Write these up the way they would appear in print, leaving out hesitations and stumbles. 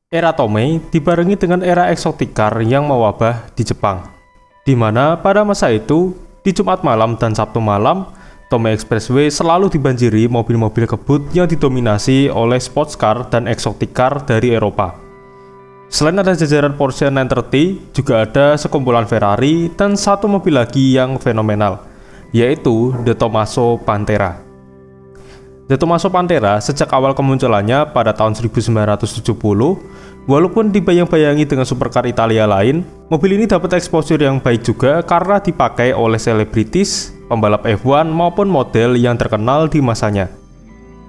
Era Tomei dibarengi dengan era exotic car yang mewabah di Jepang, di mana pada masa itu, di Jumat malam dan Sabtu malam, Tomei Expressway selalu dibanjiri mobil-mobil kebut yang didominasi oleh sports car dan exotic car dari Eropa. Selain ada jajaran Porsche 930, juga ada sekumpulan Ferrari dan satu mobil lagi yang fenomenal, yaitu De Tomaso Pantera. De Tomaso Pantera sejak awal kemunculannya pada tahun 1970, walaupun dibayang-bayangi dengan supercar Italia lain, mobil ini dapat exposure yang baik juga karena dipakai oleh selebritis, pembalap F1 maupun model yang terkenal di masanya.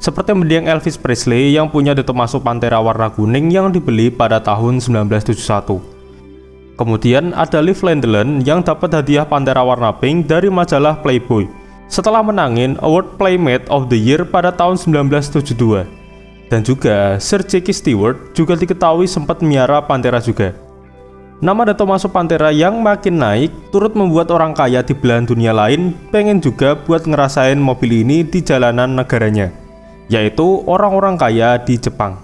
Seperti mendiang Elvis Presley yang punya De Tomaso Pantera warna kuning yang dibeli pada tahun 1971. Kemudian ada Liv Landelen yang dapat hadiah Pantera warna pink dari majalah Playboy setelah menangin Award Playmate of the Year pada tahun 1972. Dan juga Sir Jackie Stewart juga diketahui sempat miara Pantera juga. Nama De Tomaso Pantera yang makin naik turut membuat orang kaya di belahan dunia lain pengen juga buat ngerasain mobil ini di jalanan negaranya, yaitu orang-orang kaya di Jepang,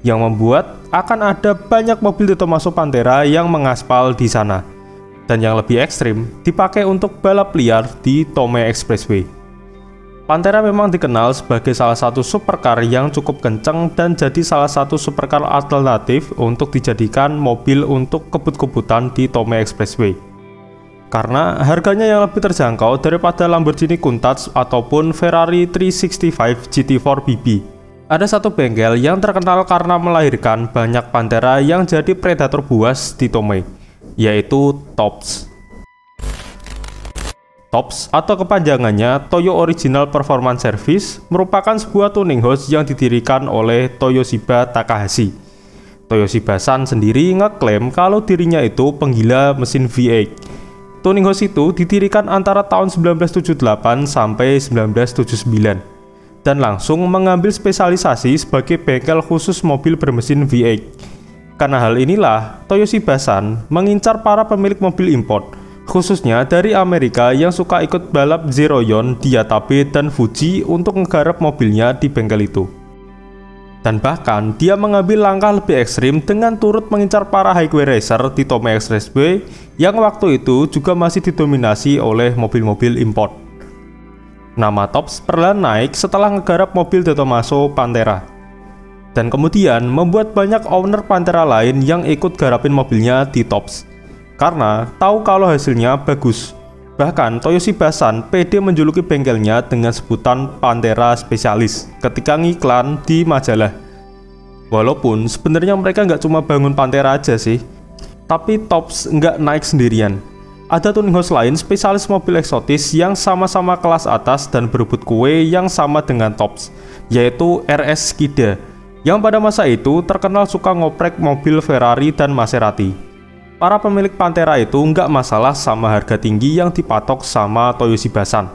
yang membuat akan ada banyak mobil De Tomaso Pantera yang mengaspal di sana. Dan yang lebih ekstrim, dipakai untuk balap liar di Tomei Expressway. Pantera memang dikenal sebagai salah satu supercar yang cukup kenceng dan jadi salah satu supercar alternatif untuk dijadikan mobil untuk kebut-kebutan di Tomei Expressway. Karena harganya yang lebih terjangkau daripada Lamborghini Countach ataupun Ferrari 365 GT4 BB. Ada satu bengkel yang terkenal karena melahirkan banyak Pantera yang jadi predator buas di Tomei, yaitu TOPS. TOPS atau kepanjangannya Toyo Original Performance Service merupakan sebuah tuning house yang didirikan oleh Toyoshiba Takahashi. Toyoshiba-san sendiri ngeklaim kalau dirinya itu penggila mesin V8. Tuning house itu didirikan antara tahun 1978 sampai 1979 dan langsung mengambil spesialisasi sebagai bengkel khusus mobil bermesin V8. Karena hal inilah, Toyoshiba-san mengincar para pemilik mobil import, khususnya dari Amerika yang suka ikut balap Zeroyon, Diatabe, dan Fuji untuk menggarap mobilnya di bengkel itu. Dan bahkan, dia mengambil langkah lebih ekstrim dengan turut mengincar para highway racer di Tomei Expressway yang waktu itu juga masih didominasi oleh mobil-mobil import. Nama TOPS perlahan naik setelah ngegarap mobil De Tomaso Pantera. Dan kemudian membuat banyak owner Pantera lain yang ikut garapin mobilnya di TOPS karena tahu kalau hasilnya bagus. Bahkan Toyoshiba-san pede menjuluki bengkelnya dengan sebutan Pantera Spesialis ketika ngiklan di majalah. Walaupun sebenarnya mereka nggak cuma bangun Pantera aja sih, tapi TOPS nggak naik sendirian. Ada tuning house lain spesialis mobil eksotis yang sama-sama kelas atas dan berebut kue yang sama dengan TOPS, yaitu RS Skida, yang pada masa itu terkenal suka ngoprek mobil Ferrari dan Maserati. Para pemilik Pantera itu nggak masalah sama harga tinggi yang dipatok sama Toyoshiba-san.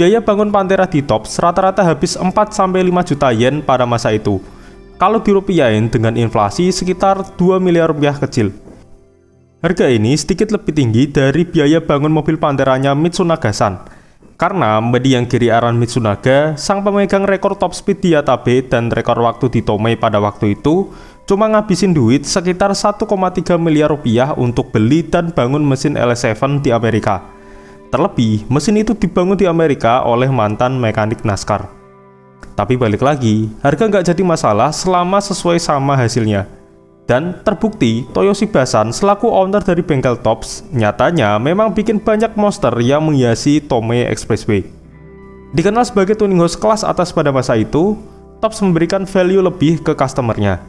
Biaya bangun Pantera di TOPS rata-rata habis 4-5 juta yen pada masa itu. Kalau dirupiahin dengan inflasi sekitar 2 miliar rupiah kecil. Harga ini sedikit lebih tinggi dari biaya bangun mobil Panteranya Mitsunaga-san. Karena mendiang Giri Aran Mitsunaga, sang pemegang rekor top speed Diatabe dan rekor waktu di Tomei pada waktu itu, cuma ngabisin duit sekitar 1,3 miliar rupiah untuk beli dan bangun mesin LS7 di Amerika. Terlebih, mesin itu dibangun di Amerika oleh mantan mekanik NASCAR. Tapi balik lagi, harga nggak jadi masalah selama sesuai sama hasilnya. Dan terbukti Toyoshiba-san selaku owner dari bengkel TOPS nyatanya memang bikin banyak monster yang menghiasi Tomei Expressway. Dikenal sebagai tuning house kelas atas pada masa itu, TOPS memberikan value lebih ke customernya,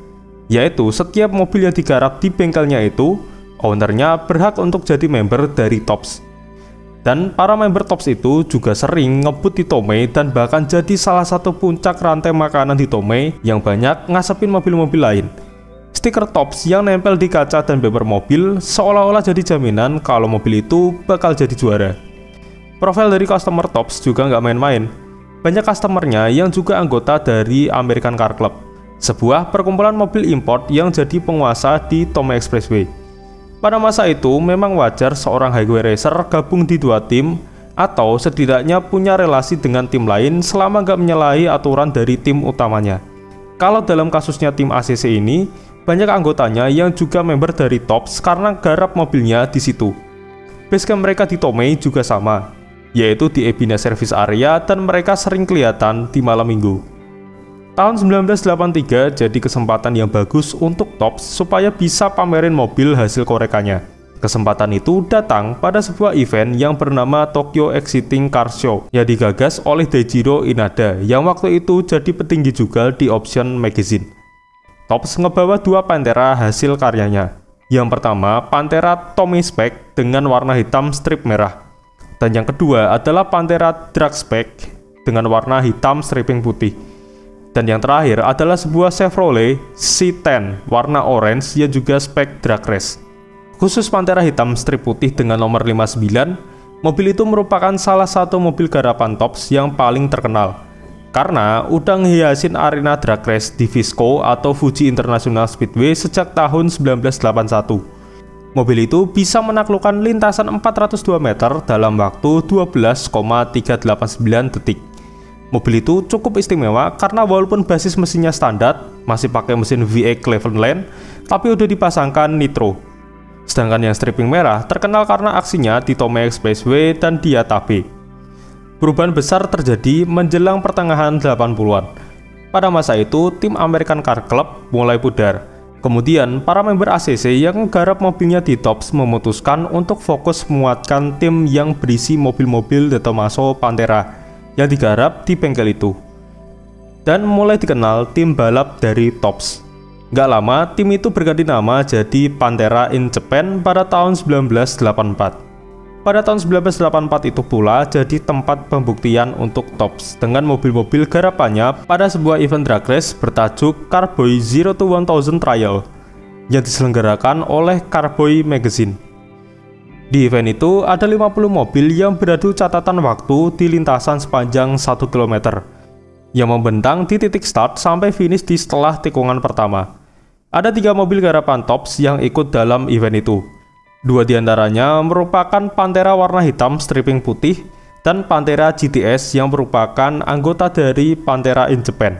yaitu setiap mobil yang digarap di bengkelnya itu, ownernya berhak untuk jadi member dari TOPS. Dan para member TOPS itu juga sering ngebut di Tomei dan bahkan jadi salah satu puncak rantai makanan di Tomei yang banyak ngasepin mobil-mobil lain. Stiker TOPS yang nempel di kaca dan bumper mobil seolah-olah jadi jaminan kalau mobil itu bakal jadi juara. Profil dari customer TOPS juga nggak main-main. Banyak customernya yang juga anggota dari American Car Club, sebuah perkumpulan mobil import yang jadi penguasa di Tomei Expressway. Pada masa itu memang wajar seorang highway racer gabung di dua tim atau setidaknya punya relasi dengan tim lain selama nggak menyalahi aturan dari tim utamanya. Kalau dalam kasusnya tim ACC ini, Banyak anggotanya yang juga member dari TOPS karena garap mobilnya di situ. Basecamp mereka di Tomei juga sama, yaitu di Ebina Service Area, dan mereka sering kelihatan di malam minggu. Tahun 1983 jadi kesempatan yang bagus untuk TOPS supaya bisa pamerin mobil hasil korekannya. Kesempatan itu datang pada sebuah event yang bernama Tokyo Exciting Car Show yang digagas oleh Daijiro Inada yang waktu itu jadi petinggi juga di Option Magazine. TOPS ngebawa dua Pantera hasil karyanya. Yang pertama, Pantera Tomei Spec dengan warna hitam strip merah. Dan yang kedua adalah Pantera Drag Spec dengan warna hitam striping putih. Dan yang terakhir adalah sebuah Chevrolet C10 warna orange yang juga spek drag race. Khusus Pantera hitam strip putih dengan nomor 59, mobil itu merupakan salah satu mobil garapan TOPS yang paling terkenal. Karena udah ngehiasin arena drag race di Visco atau Fuji International Speedway sejak tahun 1981. Mobil itu bisa menaklukkan lintasan 402 meter dalam waktu 12,389 detik. Mobil itu cukup istimewa karena walaupun basis mesinnya standar, masih pakai mesin V8 Cleveland, tapi udah dipasangkan nitro. Sedangkan yang stripping merah terkenal karena aksinya di Tomei Expressway dan di Yatabe. Perubahan besar terjadi menjelang pertengahan 80-an. Pada masa itu, tim American Car Club mulai pudar. Kemudian, para member ACC yang garap mobilnya di TOPS memutuskan untuk fokus menguatkan tim yang berisi mobil-mobil De Tomaso Pantera yang digarap di bengkel itu. Dan mulai dikenal tim balap dari TOPS. Nggak lama, tim itu berganti nama jadi Pantera in Japan pada tahun 1984. Pada tahun 1984 itu pula jadi tempat pembuktian untuk TOPS dengan mobil-mobil garapannya pada sebuah event drag race bertajuk Carboy Zero to 1000 Trial yang diselenggarakan oleh Carboy Magazine. Di event itu ada 50 mobil yang beradu catatan waktu di lintasan sepanjang 1 km yang membentang di titik start sampai finish di setelah tikungan pertama. Ada 3 mobil garapan TOPS yang ikut dalam event itu. 2 diantaranya merupakan Pantera warna hitam striping putih dan Pantera GTS yang merupakan anggota dari Pantera in Japan.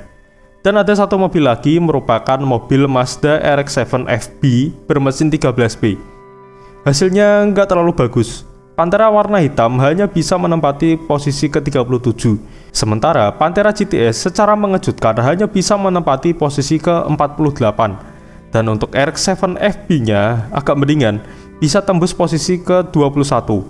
Dan ada 1 mobil lagi merupakan mobil Mazda RX-7 FB bermesin 13B. Hasilnya nggak terlalu bagus. Pantera warna hitam hanya bisa menempati posisi ke-37, sementara Pantera GTS secara mengejutkan hanya bisa menempati posisi ke-48. Dan untuk RX-7 FB-nya agak mendingan, bisa tembus posisi ke-21.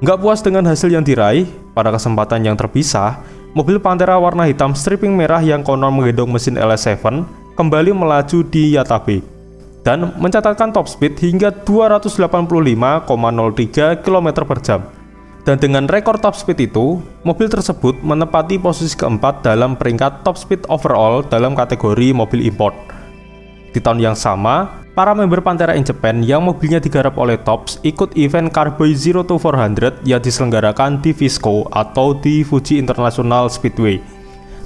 Nggak puas dengan hasil yang diraih, pada kesempatan yang terpisah, mobil Pantera warna hitam striping merah yang konon menggendong mesin LS7 kembali melaju di Yatabe dan mencatatkan top speed hingga 285,03 km per jam. Dan dengan rekor top speed itu, mobil tersebut menempati posisi keempat dalam peringkat top speed overall dalam kategori mobil import. Di tahun yang sama, para member Pantera in Japan yang mobilnya digarap oleh TOPS ikut event Carboy Zero to 400 yang diselenggarakan di Visco atau di Fuji International Speedway.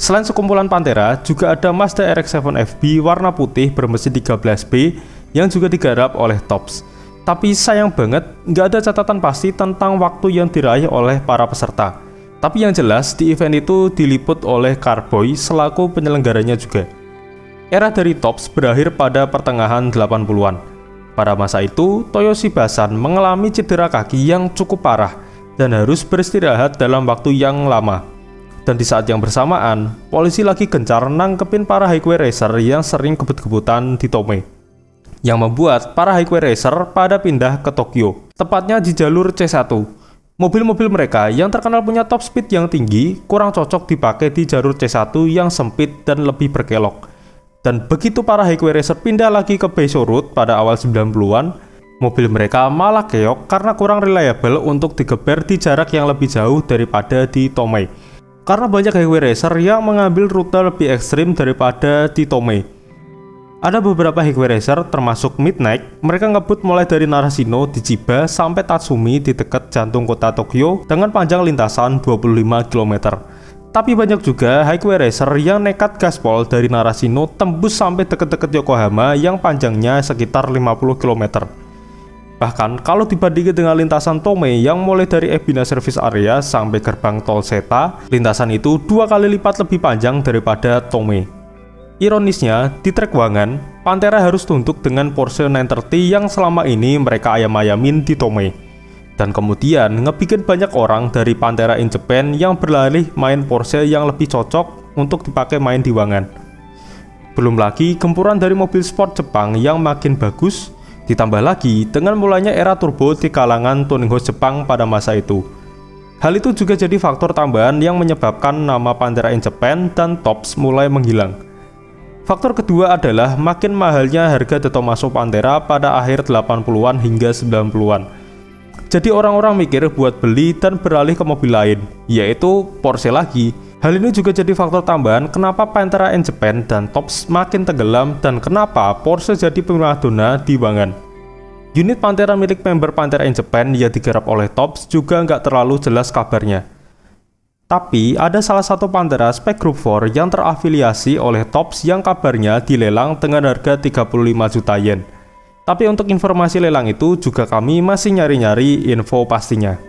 Selain sekumpulan Pantera, juga ada Mazda RX-7 FB warna putih bermesin 13B yang juga digarap oleh TOPS. Tapi sayang banget, nggak ada catatan pasti tentang waktu yang diraih oleh para peserta. Tapi yang jelas, di event itu diliput oleh Carboy selaku penyelenggaranya juga. Era dari TOPS berakhir pada pertengahan 80-an. Pada masa itu, Toyoshi Basan mengalami cedera kaki yang cukup parah dan harus beristirahat dalam waktu yang lama. Dan di saat yang bersamaan, polisi lagi gencar nangkepin para highway racer yang sering kebut-kebutan di Tomei, yang membuat para highway racer pada pindah ke Tokyo, tepatnya di jalur C1. Mobil-mobil mereka yang terkenal punya top speed yang tinggi kurang cocok dipakai di jalur C1 yang sempit dan lebih berkelok. Dan begitu para highway racer pindah lagi ke Beisho Road pada awal 90-an, mobil mereka malah keok karena kurang reliable untuk digeber di jarak yang lebih jauh daripada di Tomei. Karena banyak highway racer yang mengambil rute lebih ekstrim daripada di Tomei. Ada beberapa highway racer termasuk Midnight, mereka ngebut mulai dari Narashino di Chiba sampai Tatsumi di dekat jantung kota Tokyo dengan panjang lintasan 25 km. Tapi banyak juga highway racer yang nekat gaspol dari Narashino tembus sampai deket-deket Yokohama yang panjangnya sekitar 50 km. Bahkan kalau dibandingkan dengan lintasan Tomei yang mulai dari Ebina Service Area sampai gerbang tol Seta, lintasan itu 2 kali lipat lebih panjang daripada Tomei. Ironisnya, di trek Wangan, Pantera harus tunduk dengan Porsche 930 yang selama ini mereka ayam-ayamin di Tomei. Dan kemudian ngebikin banyak orang dari Pantera in Japan yang beralih main Porsche yang lebih cocok untuk dipakai main di Wangan. Belum lagi gempuran dari mobil sport Jepang yang makin bagus, ditambah lagi dengan mulainya era turbo di kalangan tuning house Jepang pada masa itu. Hal itu juga jadi faktor tambahan yang menyebabkan nama Pantera in Japan dan Tops mulai menghilang. Faktor kedua adalah makin mahalnya harga De Tomaso Pantera pada akhir 80-an hingga 90-an. Jadi orang-orang mikir buat beli dan beralih ke mobil lain, yaitu Porsche lagi. Hal ini juga jadi faktor tambahan kenapa Pantera in Japan dan Tops makin tenggelam dan kenapa Porsche jadi primadona di Wangan. Unit Pantera milik member Pantera in Japan yang digarap oleh Tops juga nggak terlalu jelas kabarnya. Tapi ada salah satu Pantera spek Group 4 yang terafiliasi oleh Tops yang kabarnya dilelang dengan harga 35 juta yen. Tapi untuk informasi lelang itu juga kami masih nyari-nyari info pastinya.